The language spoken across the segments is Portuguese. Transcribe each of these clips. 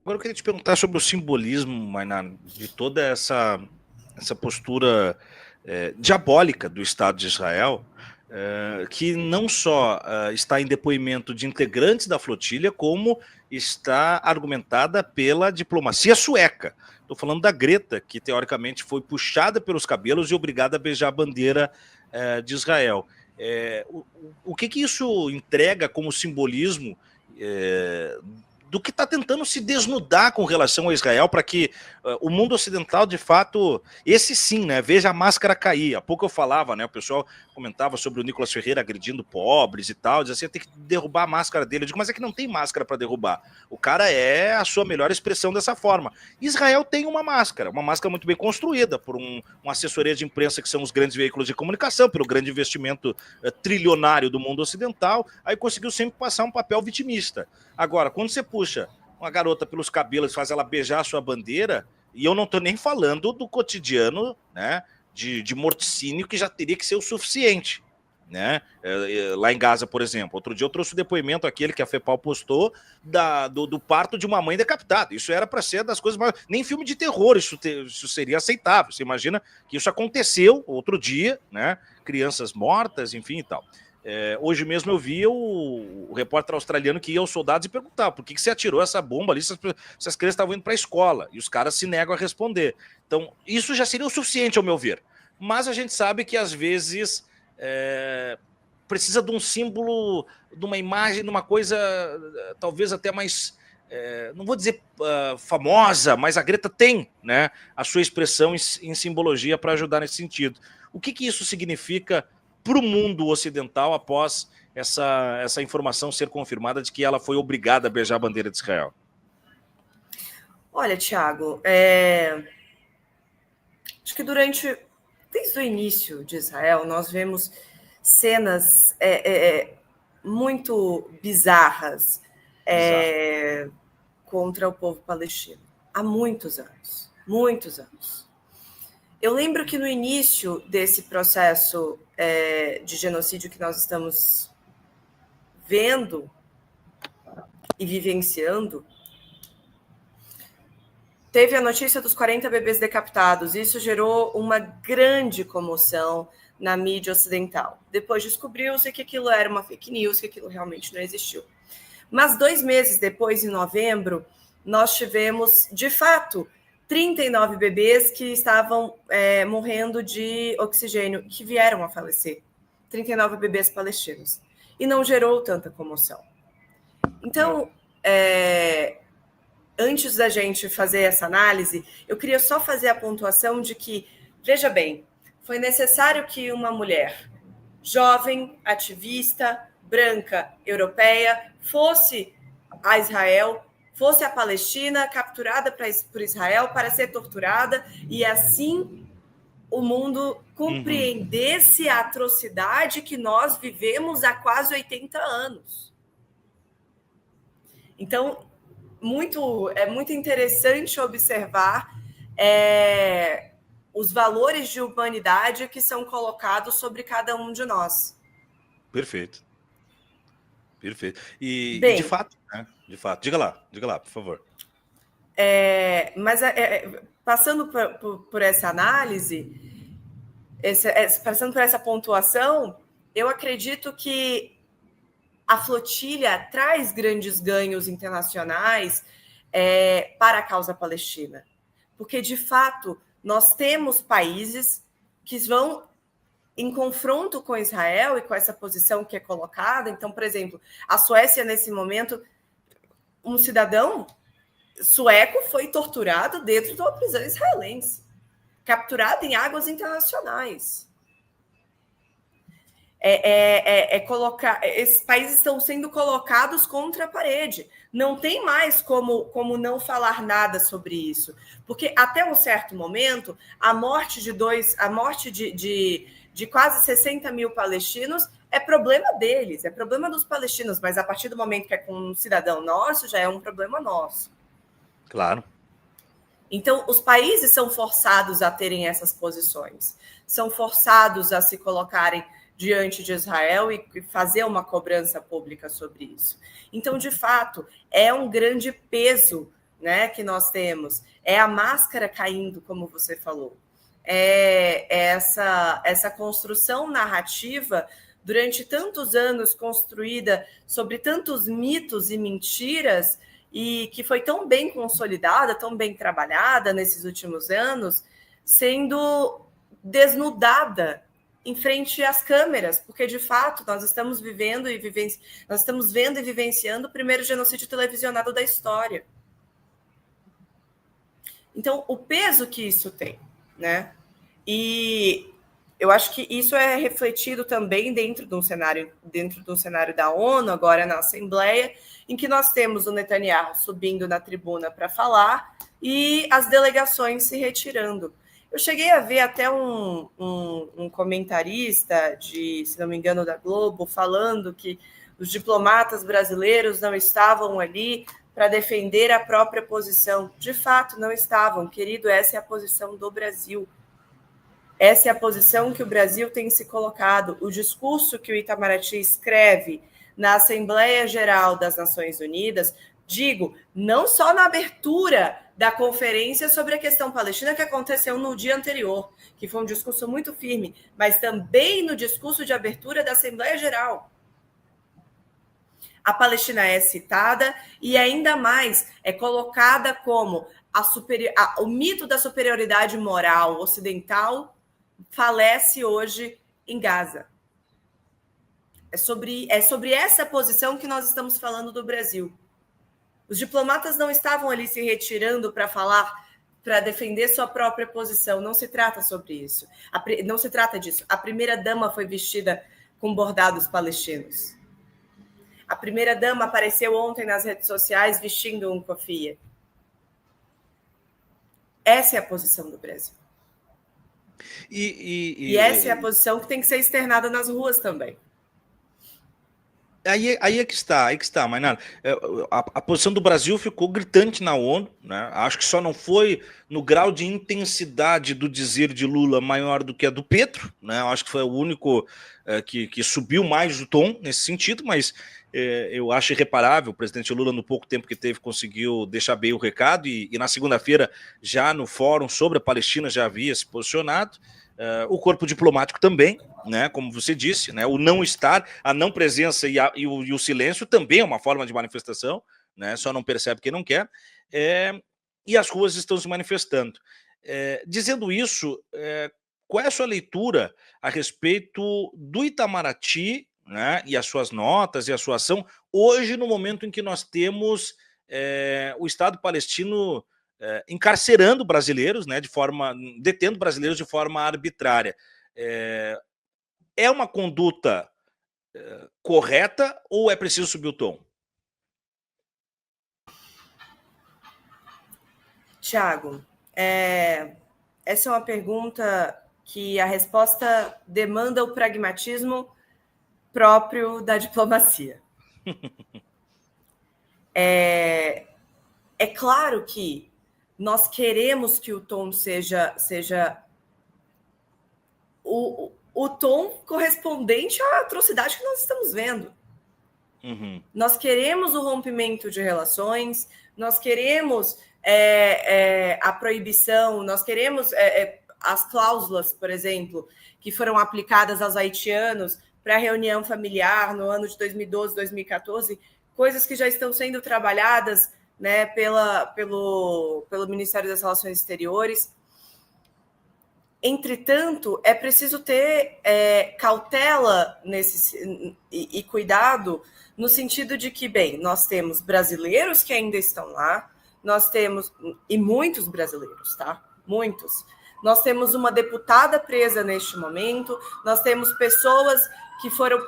Agora eu queria te perguntar sobre o simbolismo, Mainá, de toda essa postura diabólica do Estado de Israel, que não só está em depoimento de integrantes da flotilha, como está argumentada pela diplomacia sueca. Estou falando da Greta, que teoricamente foi puxada pelos cabelos e obrigada a beijar a bandeira de Israel. O que isso entrega como simbolismo do que está tentando se desnudar com relação a Israel, para que o mundo ocidental, de fato, esse sim, né, veja a máscara cair. Há pouco eu falava, né, o pessoal comentava sobre o Nicolas Ferreira agredindo pobres e tal, dizia assim, tem que derrubar a máscara dele. Eu digo, mas é que não tem máscara para derrubar. O cara é a sua melhor expressão dessa forma. Israel tem uma máscara muito bem construída por uma assessoria de imprensa, que são os grandes veículos de comunicação, pelo grande investimento trilionário do mundo ocidental, aí conseguiu sempre passar um papel vitimista. Agora, quando você puxa uma garota pelos cabelos e faz ela beijar a sua bandeira, e eu não estou nem falando do cotidiano, né, de morticínio, que já teria que ser o suficiente, né? Lá em Gaza, por exemplo. Outro dia eu trouxe o depoimento, aquele que a FEPAL postou, do parto de uma mãe decapitada. Isso era para ser das coisas mais... Nem filme de terror isso seria aceitável. Você imagina que isso aconteceu outro dia, né? Crianças mortas, enfim e tal. Hoje mesmo eu vi o repórter australiano que ia aos soldados e perguntava por que você atirou essa bomba ali se as crianças estavam indo para a escola, e os caras se negam a responder. Então, isso já seria o suficiente, ao meu ver. Mas a gente sabe que, às vezes, precisa de um símbolo, de uma imagem, de uma coisa talvez até mais, não vou dizer famosa, mas a Greta tem, né, a sua expressão em simbologia para ajudar nesse sentido. O que isso significa para o mundo ocidental após essa informação ser confirmada de que ela foi obrigada a beijar a bandeira de Israel? Olha, Tiago, acho que desde o início de Israel, nós vemos cenas muito bizarras contra o povo palestino. Há muitos anos, muitos anos. Eu lembro que no início desse processo de genocídio que nós estamos vendo e vivenciando, teve a notícia dos 40 bebês decapitados. Isso gerou uma grande comoção na mídia ocidental. Depois descobriu-se que aquilo era uma fake news, que aquilo realmente não existiu. Mas 2 meses depois, em novembro, nós tivemos, de fato, 39 bebês que estavam morrendo de oxigênio, que vieram a falecer. 39 bebês palestinos. E não gerou tanta comoção. Então, antes da gente fazer essa análise, eu queria só fazer a pontuação de que, veja bem, foi necessário que uma mulher jovem, ativista, branca, europeia, fosse a Israel, fosse a Palestina, capturada por Israel para ser torturada, e assim o mundo compreendesse a atrocidade que nós vivemos há quase 80 anos. Então, é muito interessante observar os valores de humanidade que são colocados sobre cada um de nós. Perfeito. Perfeito. E de fato, né? De fato. Diga lá, por favor. Mas passando por essa análise, passando por essa pontuação, eu acredito que a flotilha traz grandes ganhos internacionais para a causa palestina. Porque, de fato, nós temos países que vão em confronto com Israel e com essa posição que é colocada. Então, por exemplo, a Suécia, nesse momento, um cidadão sueco foi torturado dentro de uma prisão israelense, capturado em águas internacionais. Esses países estão sendo colocados contra a parede. Não tem mais como não falar nada sobre isso, porque até um certo momento a morte de quase 60 mil palestinos é problema deles, é problema dos palestinos, mas a partir do momento que é com um cidadão nosso, já é um problema nosso. Claro. Então, os países são forçados a terem essas posições, são forçados a se colocarem diante de Israel e fazer uma cobrança pública sobre isso. Então, de fato, é um grande peso né, que nós temos, é a máscara caindo, como você falou, é essa construção narrativa durante tantos anos construída sobre tantos mitos e mentiras e que foi tão bem consolidada, tão bem trabalhada nesses últimos anos, sendo desnudada em frente às câmeras, porque de fato nós estamos vivendo e nós estamos vendo e vivenciando o primeiro genocídio televisionado da história. Então, o peso que isso tem, né? E eu acho que isso é refletido também dentro de um cenário da ONU, agora na Assembleia, em que nós temos o Netanyahu subindo na tribuna para falar e as delegações se retirando. Eu cheguei a ver até um comentarista, se não me engano, da Globo, falando que os diplomatas brasileiros não estavam ali para defender a própria posição. De fato, não estavam, querido, essa é a posição do Brasil. Essa é a posição que o Brasil tem se colocado. O discurso que o Itamaraty escreve na Assembleia Geral das Nações Unidas, digo, não só na abertura da conferência sobre a questão palestina que aconteceu no dia anterior, que foi um discurso muito firme, mas também no discurso de abertura da Assembleia Geral. A Palestina é citada e ainda mais é colocada como o mito da superioridade moral ocidental falece hoje em Gaza. É sobre essa posição que nós estamos falando do Brasil. Os diplomatas não estavam ali se retirando para falar, para defender sua própria posição. Não se trata sobre isso. Não se trata disso. A primeira-dama foi vestida com bordados palestinos. A primeira-dama apareceu ontem nas redes sociais vestindo um kofia. Essa é a posição do Brasil. E essa é a posição que tem que ser externada nas ruas também. Aí é que está, Mainara. A posição do Brasil ficou gritante na ONU, né? Acho que só não foi no grau de intensidade do dizer de Lula maior do que a do Petro, né? Acho que foi o único que subiu mais o tom nesse sentido, mas eu acho irreparável. O presidente Lula, no pouco tempo que teve, conseguiu deixar bem o recado e na segunda-feira, já no fórum sobre a Palestina, já havia se posicionado. O corpo diplomático também, né, como você disse, né, o não estar, a não presença e o silêncio também é uma forma de manifestação, né, só não percebe quem não quer, e as ruas estão se manifestando. Dizendo isso, qual é a sua leitura a respeito do Itamaraty, né, e as suas notas e a sua ação, hoje no momento em que nós temos o Estado palestino encarcerando brasileiros, né, detendo brasileiros de forma arbitrária? É uma conduta correta ou é preciso subir o tom? Tiago, essa é uma pergunta que a resposta demanda o pragmatismo próprio da diplomacia. É claro que nós queremos que o tom seja o tom correspondente à atrocidade que nós estamos vendo. Uhum. Nós queremos o rompimento de relações, nós queremos a proibição, nós queremos as cláusulas, por exemplo, que foram aplicadas aos haitianos para a reunião familiar no ano de 2012, 2014, coisas que já estão sendo trabalhadas, né, pelo Ministério das Relações Exteriores. Entretanto, é preciso ter cautela e cuidado no sentido de que, bem, nós temos brasileiros que ainda estão lá, nós temos, e muitos brasileiros, tá? Muitos. Nós temos uma deputada presa neste momento, nós temos pessoas que foram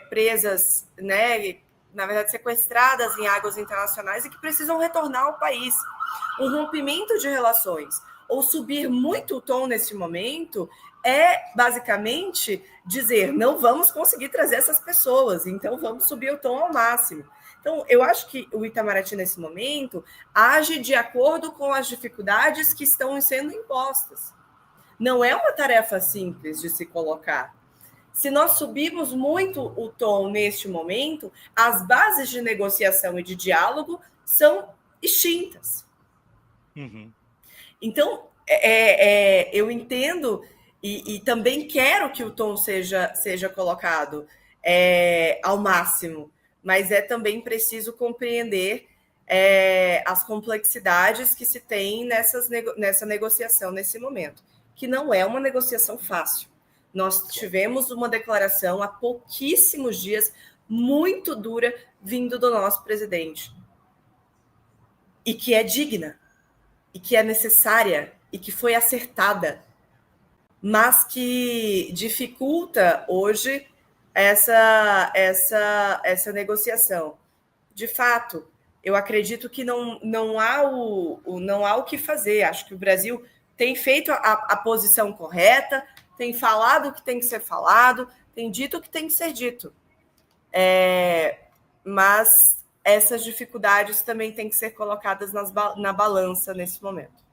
presas, né, na verdade, sequestradas em águas internacionais e que precisam retornar ao país. Um rompimento de relações ou subir muito o tom nesse momento é, basicamente, dizer não vamos conseguir trazer essas pessoas, então vamos subir o tom ao máximo. Então, eu acho que o Itamaraty, nesse momento, age de acordo com as dificuldades que estão sendo impostas. Não é uma tarefa simples de se colocar. Se nós subirmos muito o tom neste momento, as bases de negociação e de diálogo são extintas. Uhum. Então, eu entendo e também quero que o tom seja colocado ao máximo, mas é também preciso compreender as complexidades que se tem nessa negociação nesse momento, que não é uma negociação fácil. Nós tivemos uma declaração há pouquíssimos dias muito dura vindo do nosso presidente e que é digna, e que é necessária, e que foi acertada, mas que dificulta hoje essa negociação. De fato, eu acredito que não há o que fazer. Acho que o Brasil tem feito a posição correta, tem falado o que tem que ser falado, tem dito o que tem que ser dito. Mas essas dificuldades também têm que ser colocadas na balança nesse momento.